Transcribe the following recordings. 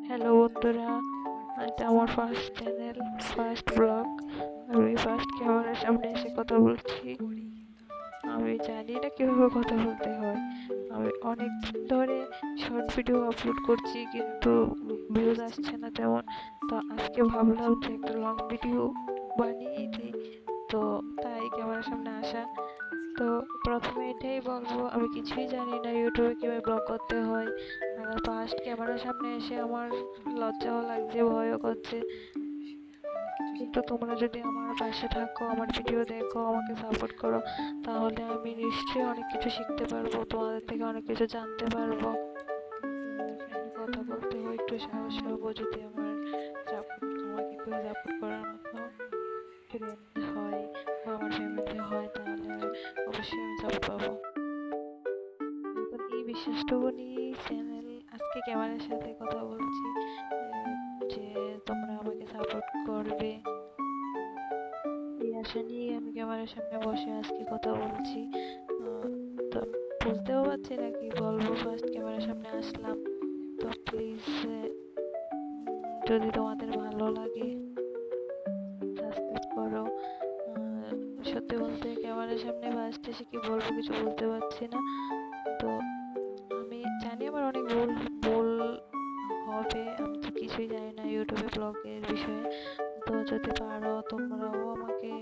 Hello বন্ধুরা, এটা আমার ফার্স্ট চ্যানেল, ফার্স্ট ব্লগ। আমি ফার্স্ট ক্যামেরার সামনে এসে কথা বলছি। আমি জানি না কীভাবে কথা বলতে হয়। আমি অনেক দিন ধরে শর্ট ভিডিও আপলোড করছি, কিন্তু ভিউজ আসছে না তেমন। তো আজকে ভাবলাম যে একটা লং ভিডিও বানিয়ে দিই, তো তাই ক্যামেরার সামনে আসা। তো প্রথমে এটাই বলবো, আমি কিছুই জানি না ইউটিউবে কীভাবে ব্লগ করতে হয়। আর ফার্স্ট ক্যামেরার সামনে এসে আমার লজ্জাও লাগছে, ভয়ও করছে। কিন্তু তোমরা যদি আমার পাশে থাকো, আমার ভিডিও দেখো, আমাকে সাপোর্ট করো, তাহলে আমি নিশ্চয়ই অনেক কিছু শিখতে পারবো, তোমাদের থেকে অনেক কিছু জানতে পারবো। কথা বলতেও একটু সাহস পাবো যদি আমাকে কেউ সাপোর্ট করার মতো ফ্রেন্ড হয় বা আমার ফ্যামিলি হয়, তাহলে অবশ্যই আমি সাপোর্ট পাবো। এখন এই বিশেষটুকু নিয়ে চ্যানেল, আজকে ক্যামেরার সাথে কথা বলছি যে তোমরা আমাকে সাপোর্ট করবে, এই আশা নিয়ে আমি ক্যামেরার সামনে বসে আজকে কথা বলছি। তো বুঝতেও পারছি না কি বলবো, ফার্স্ট ক্যামেরার সামনে আসলাম। তো প্লিজ, যদি তোমাদের ভালো লাগে সাবস্ক্রাইব করো। সত্যি বলতে ক্যামেরার সামনে ফার্স্ট এসে কি বলবো কিছু বলতে পারছি না। তো আমি জানি আমার অনেক ভুল ভুল হবে, আমি তো কিছুই জানি না ইউটিউবে ব্লগের বিষয়ে। তো যদি পারো তোমরাও আমাকে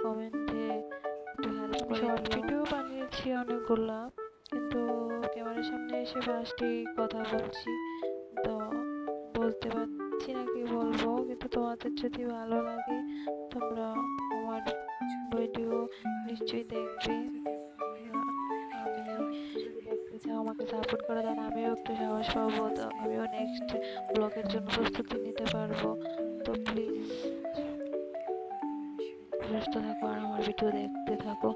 কমেন্টে একটু হেল্প করে দিও। শর্ট ভিডিও বানিয়েছি অনেকগুলা, কিন্তু ক্যামেরার সামনে এসে ফার্স্টই কথা বলছি, তো বলতে পারছি না কি বলবো। কিন্তু তোমাদের যদি ভালো লাগে, তোমরা আমার ভিডিও নিশ্চয়ই দেখবে। আমি দেখতে চাও, আমাকে সাপোর্ট করে, তাহলে আমিও একটু সাহস পাবো, তো আমিও নেক্সট ব্লগের জন্য প্রস্তুতি নিতে পারবো। তো প্লিজ সুস্থ থাকো আর আমার ভিডিও দেখতে থাকো।